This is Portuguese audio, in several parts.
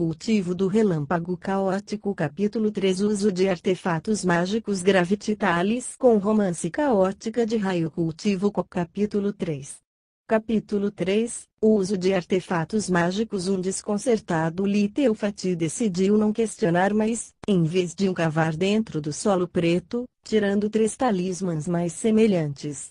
cultivo do relâmpago caótico. Capítulo 3. Uso de artefatos mágicos gravititalis com romance caótica de raio cultivo. Capítulo 3. Capítulo 3. O uso de artefatos mágicos. Um desconcertado Li Teofati decidiu não questionar mais, em vez de cavar dentro do solo preto, tirando 3 talismãs mais semelhantes.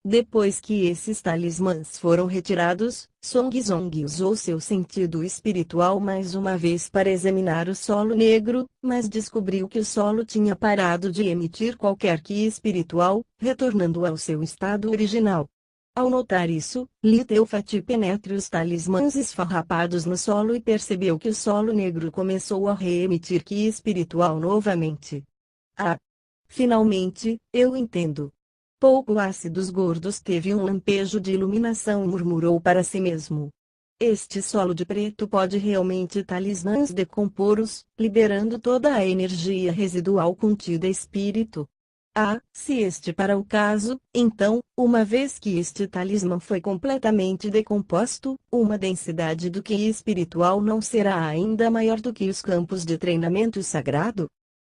Depois que esses talismãs foram retirados, Songzong usou seu sentido espiritual mais uma vez para examinar o solo negro, mas descobriu que o solo tinha parado de emitir qualquer ki espiritual, retornando ao seu estado original. Ao notar isso, Li Teofati penetra os talismãs esfarrapados no solo e percebeu que o solo negro começou a reemitir ki espiritual novamente. Ah! Finalmente, eu entendo. Pouco ácidos gordos teve um lampejo de iluminação, murmurou para si mesmo. Este solo de preto pode realmente talismãs decompor-os, liberando toda a energia residual contida espírito. Ah, se este para o caso, então, uma vez que este talismã foi completamente decomposto, uma densidade do ki espiritual não será ainda maior do que os campos de treinamento sagrado?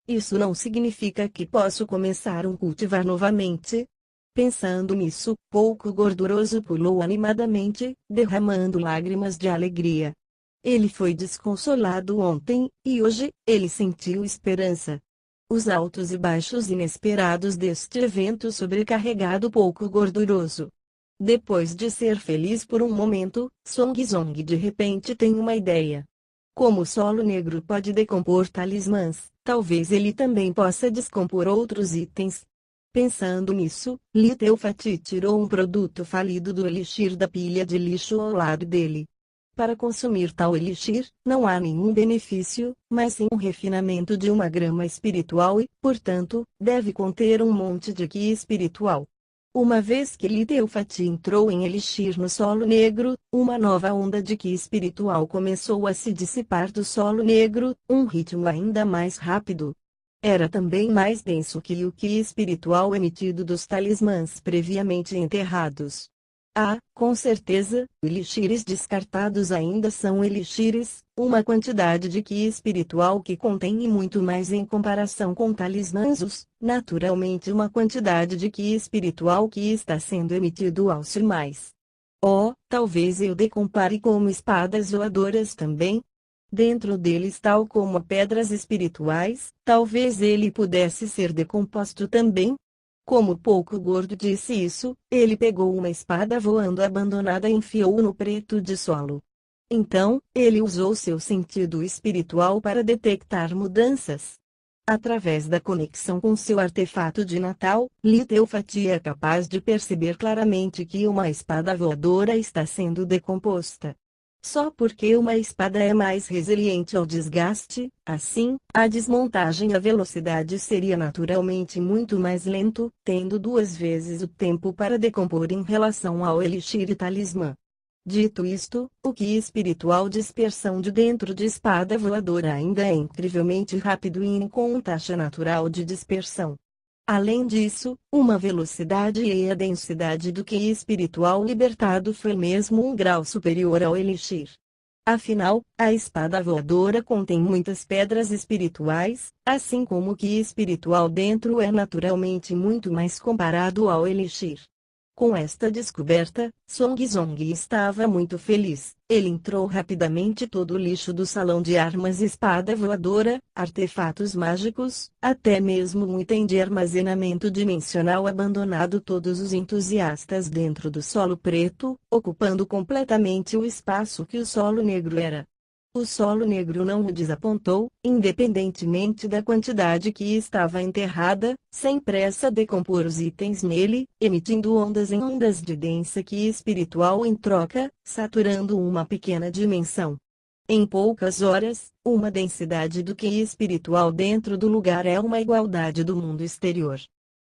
Isso não significa que posso começar a cultivar novamente? Pensando nisso, pouco gorduroso pulou animadamente, derramando lágrimas de alegria. Ele foi desconsolado ontem, e hoje, ele sentiu esperança. Os altos e baixos inesperados deste evento sobrecarregado pouco gorduroso. Depois de ser feliz por um momento, Songzong de repente tem uma ideia. Como o solo negro pode decompor talismãs, talvez ele também possa descompor outros itens. Pensando nisso, Li Teofati tirou um produto falido do elixir da pilha de lixo ao lado dele. Para consumir tal elixir, não há nenhum benefício, mas sim um refinamento de uma grama espiritual e, portanto, deve conter um monte de ki espiritual. Uma vez que Li Teofati entrou em elixir no solo negro, uma nova onda de ki espiritual começou a se dissipar do solo negro, um ritmo ainda mais rápido. Era também mais denso que o ki espiritual emitido dos talismãs previamente enterrados. Ah, com certeza, elixires descartados ainda são elixires, uma quantidade de ki espiritual que contém muito mais em comparação com talismãs, naturalmente uma quantidade de ki espiritual que está sendo emitido aos demais. Oh, talvez eu decompare como espadas voadoras também? Dentro deles, tal como pedras espirituais, talvez ele pudesse ser decomposto também? Como pouco gordo disse isso, ele pegou uma espada voando abandonada e enfiou no preto de solo. Então, ele usou seu sentido espiritual para detectar mudanças. Através da conexão com seu artefato de Natal, Li Teofati é capaz de perceber claramente que uma espada voadora está sendo decomposta. Só porque uma espada é mais resiliente ao desgaste, assim, a desmontagem e a velocidade seria naturalmente muito mais lento, tendo 2 vezes o tempo para decompor em relação ao elixir e talismã. Dito isto, o ki espiritual dispersão de dentro de espada voadora ainda é incrivelmente rápido e com taxa natural de dispersão. Além disso, uma velocidade e a densidade do ki espiritual libertado foi mesmo um grau superior ao elixir. Afinal, a espada voadora contém muitas pedras espirituais, assim como o ki espiritual dentro é naturalmente muito mais comparado ao elixir. Com esta descoberta, Songzong estava muito feliz. Ele entrou rapidamente todo o lixo do salão de armas, espada voadora, artefatos mágicos, até mesmo um item de armazenamento dimensional abandonado, todos os entusiastas dentro do solo preto, ocupando completamente o espaço que o solo negro era. O solo negro não o desapontou, independentemente da quantidade que estava enterrada, sem pressa decompor os itens nele, emitindo ondas em ondas de densa ki espiritual em troca, saturando uma pequena dimensão. Em poucas horas, uma densidade do ki espiritual dentro do lugar é uma igualdade do mundo exterior.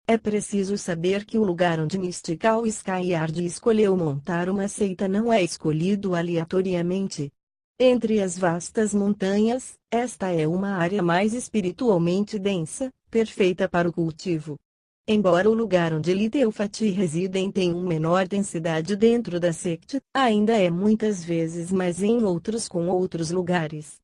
É preciso saber que o lugar onde Mystical Skyard escolheu montar uma seita não é escolhido aleatoriamente. Entre as vastas montanhas, esta é uma área mais espiritualmente densa, perfeita para o cultivo. Embora o lugar onde Li Teofati residem tenha uma menor densidade dentro da secta, ainda é muitas vezes mais em outros com outros lugares.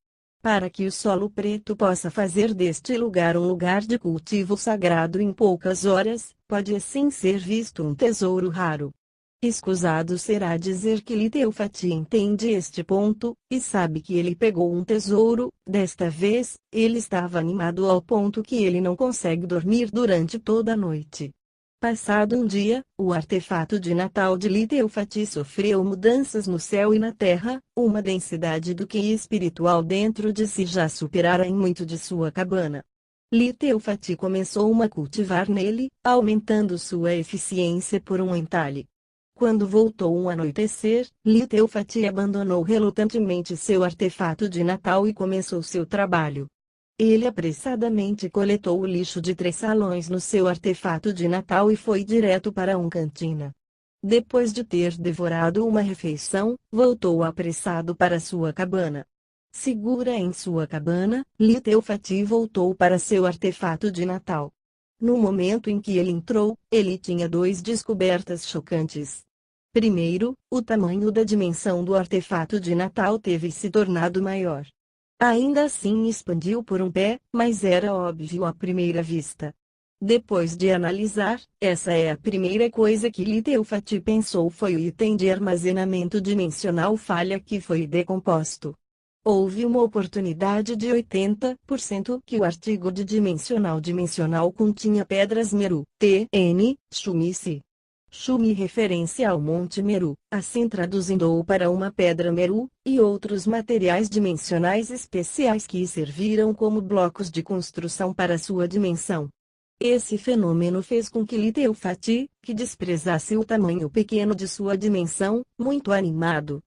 Para que o solo preto possa fazer deste lugar um lugar de cultivo sagrado em poucas horas, pode assim ser visto um tesouro raro. Escusado será dizer que Liteufati entende este ponto, e sabe que ele pegou um tesouro. Desta vez, ele estava animado ao ponto que ele não consegue dormir durante toda a noite. Passado um dia, o artefato de Natal de Liteufati sofreu mudanças no céu e na terra, uma densidade do QI espiritual dentro de si já superara em muito de sua cabana. Liteufati começou a cultivar nele, aumentando sua eficiência por um entalhe. Quando voltou um anoitecer, Liteufati abandonou relutantemente seu artefato de Natal e começou seu trabalho. Ele apressadamente coletou o lixo de 3 salões no seu artefato de Natal e foi direto para uma cantina. Depois de ter devorado uma refeição, voltou apressado para sua cabana. Segura em sua cabana, Liteufati voltou para seu artefato de Natal. No momento em que ele entrou, ele tinha 2 descobertas chocantes. Primeiro, o tamanho da dimensão do artefato de Natal teve se tornado maior. Ainda assim expandiu por um pé, mas era óbvio à primeira vista. Depois de analisar, essa é a primeira coisa que Liteufati pensou foi o item de armazenamento dimensional falha que foi decomposto. Houve uma oportunidade de 80% que o artigo de dimensional continha pedras Meru, TN, Shumici. Shumi referência ao Monte Meru, assim traduzindo-o para uma pedra Meru, e outros materiais dimensionais especiais que serviram como blocos de construção para sua dimensão. Esse fenômeno fez com que Liteufati, que desprezasse o tamanho pequeno de sua dimensão, muito animado.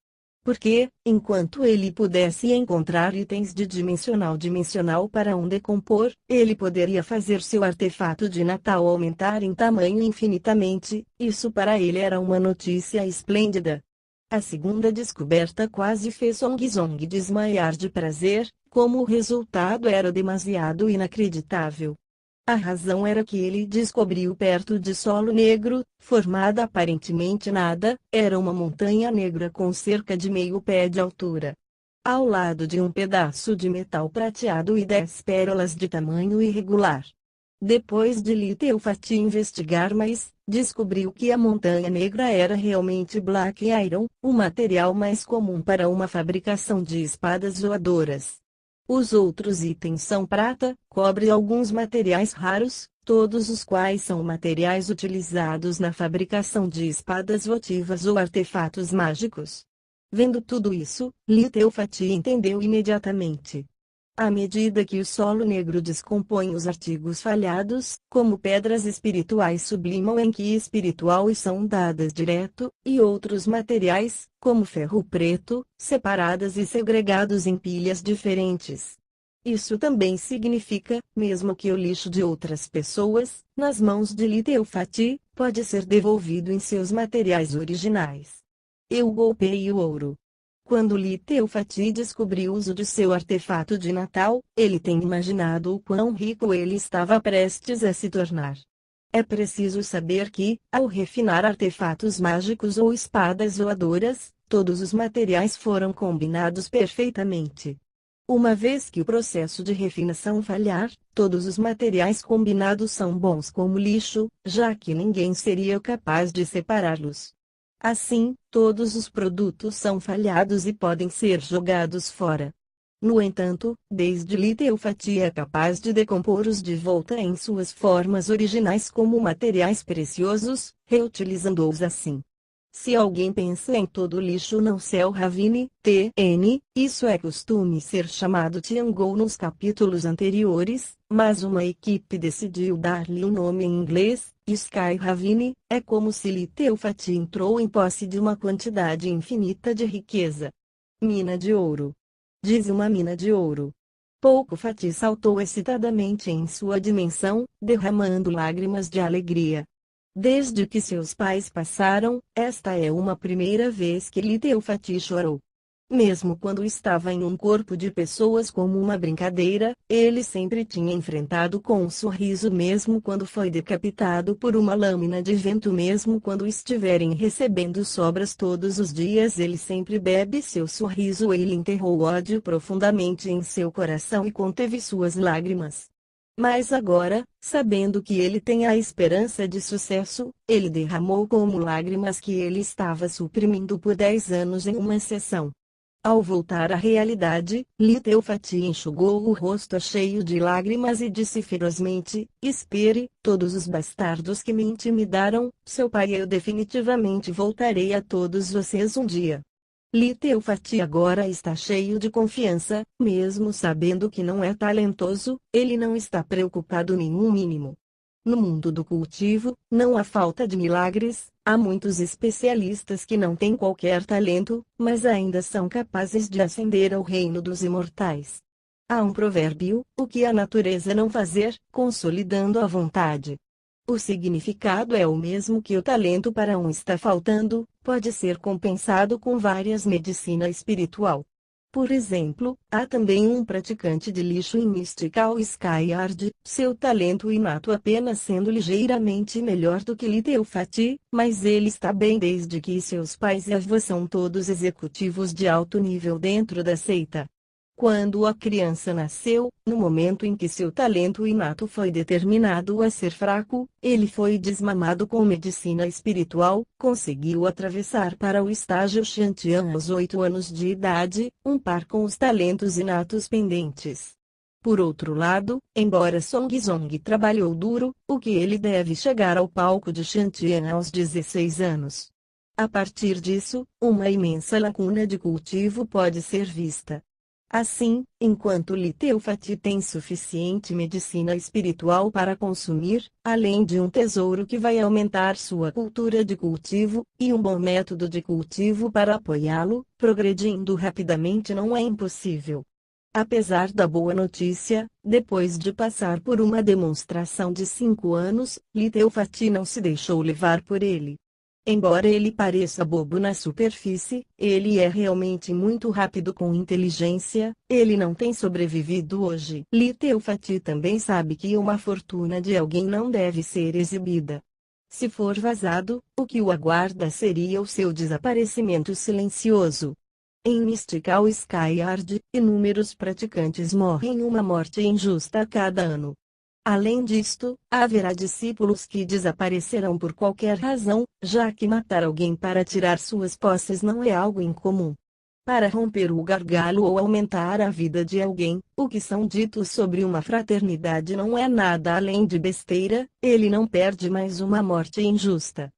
Porque, enquanto ele pudesse encontrar itens de dimensional para um decompor, ele poderia fazer seu artefato de Natal aumentar em tamanho infinitamente. Isso para ele era uma notícia esplêndida. A segunda descoberta quase fez Song Zong desmaiar de prazer, como o resultado era demasiado inacreditável. A razão era que ele descobriu perto de solo negro, formada aparentemente nada, era uma montanha negra com cerca de meio pé de altura. Ao lado de um pedaço de metal prateado e 10 pérolas de tamanho irregular. Depois de Liteufati investigar mais, descobriu que a montanha negra era realmente Black Iron, o material mais comum para uma fabricação de espadas voadoras. Os outros itens são prata, cobre e alguns materiais raros, todos os quais são materiais utilizados na fabricação de espadas votivas ou artefatos mágicos. Vendo tudo isso, Liteufati entendeu imediatamente. À medida que o solo negro descompõe os artigos falhados, como pedras espirituais sublimam em ki espiritual e são dadas direto, e outros materiais, como ferro preto, separadas e segregados em pilhas diferentes. Isso também significa, mesmo que o lixo de outras pessoas, nas mãos de Liteufati, pode ser devolvido em seus materiais originais. Eu golpeei o ouro. Quando Liteufati descobriu o uso de seu artefato de Natal, ele tem imaginado o quão rico ele estava prestes a se tornar. É preciso saber que, ao refinar artefatos mágicos ou espadas voadoras, todos os materiais foram combinados perfeitamente. Uma vez que o processo de refinação falhar, todos os materiais combinados são bons como lixo, já que ninguém seria capaz de separá-los. Assim, todos os produtos são falhados e podem ser jogados fora. No entanto, desde Liteufati é capaz de decompor-os de volta em suas formas originais como materiais preciosos, reutilizando-os assim. Se alguém pensa em todo lixo não céu Ravine, TN, isso é costume ser chamado Tiangou nos capítulos anteriores, mas uma equipe decidiu dar-lhe um nome em inglês, Sky Ravine, é como se Liteufati entrou em posse de uma quantidade infinita de riqueza. Mina de ouro. Diz uma mina de ouro. Pouco Fati saltou excitadamente em sua dimensão, derramando lágrimas de alegria. Desde que seus pais passaram, esta é uma primeira vez que Liteufati chorou. Mesmo quando estava em um corpo de pessoas como uma brincadeira, ele sempre tinha enfrentado com um sorriso mesmo quando foi decapitado por uma lâmina de vento mesmo quando estiverem recebendo sobras todos os dias ele sempre bebe seu sorriso ele enterrou o ódio profundamente em seu coração e conteve suas lágrimas. Mas agora, sabendo que ele tem a esperança de sucesso, ele derramou como lágrimas que ele estava suprimindo por 10 anos em uma sessão. Ao voltar à realidade, Li Teofati enxugou o rosto cheio de lágrimas e disse ferozmente: espere, todos os bastardos que me intimidaram, seu pai e eu definitivamente voltarei a todos vocês um dia. Li Teofati agora está cheio de confiança, mesmo sabendo que não é talentoso, ele não está preocupado nenhum mínimo. No mundo do cultivo, não há falta de milagres, há muitos especialistas que não têm qualquer talento, mas ainda são capazes de ascender ao reino dos imortais. Há um provérbio: o que a natureza não fazer, consolidando a vontade. O significado é o mesmo que o talento para um está faltando, pode ser compensado com várias medicina espiritual. Por exemplo, há também um praticante de lixo em Mystical Skyard, seu talento inato apenas sendo ligeiramente melhor do que Li Teofati, mas ele está bem desde que seus pais e avós são todos executivos de alto nível dentro da seita. Quando a criança nasceu, no momento em que seu talento inato foi determinado a ser fraco, ele foi desmamado com medicina espiritual, conseguiu atravessar para o estágio Shantian aos 8 anos de idade, um par com os talentos inatos pendentes. Por outro lado, embora Song Zong trabalhou duro, o que ele deve chegar ao palco de Shantian aos 16 anos. A partir disso, uma imensa lacuna de cultivo pode ser vista. Assim, enquanto Li Teofati tem suficiente medicina espiritual para consumir, além de um tesouro que vai aumentar sua cultura de cultivo, e um bom método de cultivo para apoiá-lo, progredindo rapidamente não é impossível. Apesar da boa notícia, depois de passar por uma demonstração de 5 anos, Li Teofati não se deixou levar por ele. Embora ele pareça bobo na superfície, ele é realmente muito rápido com inteligência, ele não tem sobrevivido hoje. Li Teofati também sabe que uma fortuna de alguém não deve ser exibida. Se for vazado, o que o aguarda seria o seu desaparecimento silencioso. Em Mystical Skyard, inúmeros praticantes morrem uma morte injusta a cada ano. Além disto, haverá discípulos que desaparecerão por qualquer razão, já que matar alguém para tirar suas posses não é algo incomum. Para romper o gargalo ou aumentar a vida de alguém, o que são ditos sobre uma fraternidade não é nada além de besteira, ele não perde mais uma morte injusta.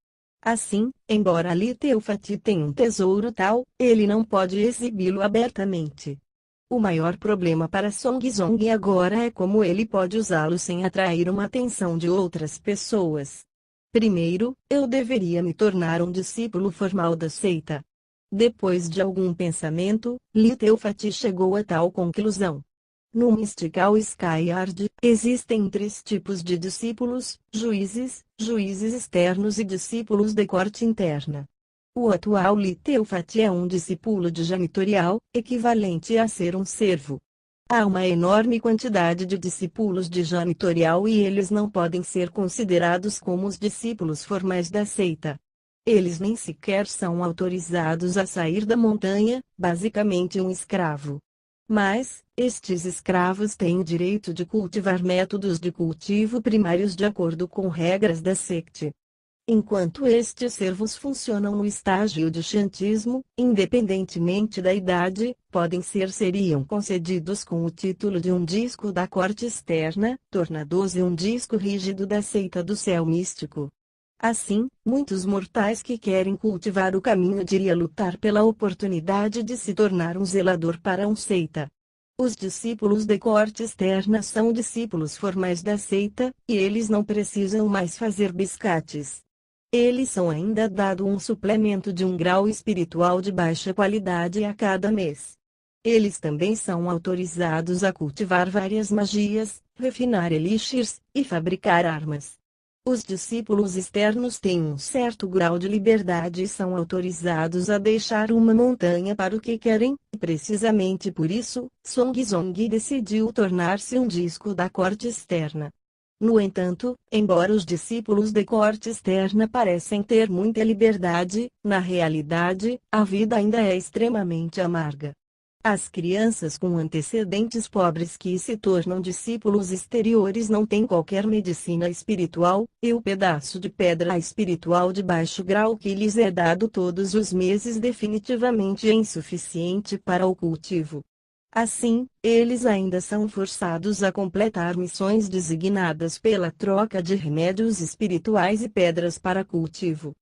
Assim, embora Li Teofati tenha um tesouro tal, ele não pode exibi-lo abertamente. O maior problema para Song Zong agora é como ele pode usá-lo sem atrair uma atenção de outras pessoas. Primeiro, eu deveria me tornar um discípulo formal da seita. Depois de algum pensamento, Li Teofati chegou a tal conclusão. No Mystical Skyard, existem 3 tipos de discípulos: juízes, juízes externos e discípulos de corte interna. O atual Li Teofati é um discípulo de janitorial, equivalente a ser um servo. Há uma enorme quantidade de discípulos de janitorial e eles não podem ser considerados como os discípulos formais da seita. Eles nem sequer são autorizados a sair da montanha, basicamente um escravo. Mas, estes escravos têm o direito de cultivar métodos de cultivo primários de acordo com regras da secte. Enquanto estes servos funcionam no estágio de shantismo, independentemente da idade, seriam concedidos com o título de um disco da corte externa, tornando-os um disco rígido da seita do céu místico. Assim, muitos mortais que querem cultivar o caminho diriam lutar pela oportunidade de se tornar um zelador para um seita. Os discípulos de corte externa são discípulos formais da seita, e eles não precisam mais fazer biscates. Eles são ainda dado um suplemento de um grau espiritual de baixa qualidade a cada mês. Eles também são autorizados a cultivar várias magias, refinar elixires, e fabricar armas. Os discípulos externos têm um certo grau de liberdade e são autorizados a deixar uma montanha para o que querem, e precisamente por isso, Songzong decidiu tornar-se um disco da corte externa. No entanto, embora os discípulos de corte externa parecem ter muita liberdade, na realidade, a vida ainda é extremamente amarga. As crianças com antecedentes pobres que se tornam discípulos exteriores não têm qualquer medicina espiritual, e o pedaço de pedra espiritual de baixo grau que lhes é dado todos os meses definitivamente é insuficiente para o cultivo. Assim, eles ainda são forçados a completar missões designadas pela troca de remédios espirituais e pedras para cultivo.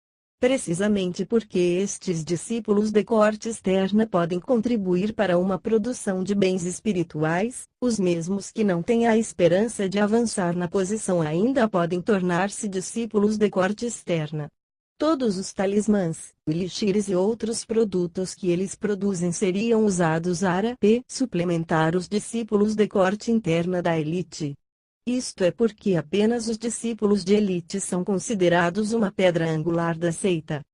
Precisamente porque estes discípulos de corte externa podem contribuir para uma produção de bens espirituais, os mesmos que não têm a esperança de avançar na posição ainda podem tornar-se discípulos de corte externa. Todos os talismãs, elixires e outros produtos que eles produzem seriam usados para suplementar os discípulos de corte interna da elite. Isto é porque apenas os discípulos de elite são considerados uma pedra angular da seita.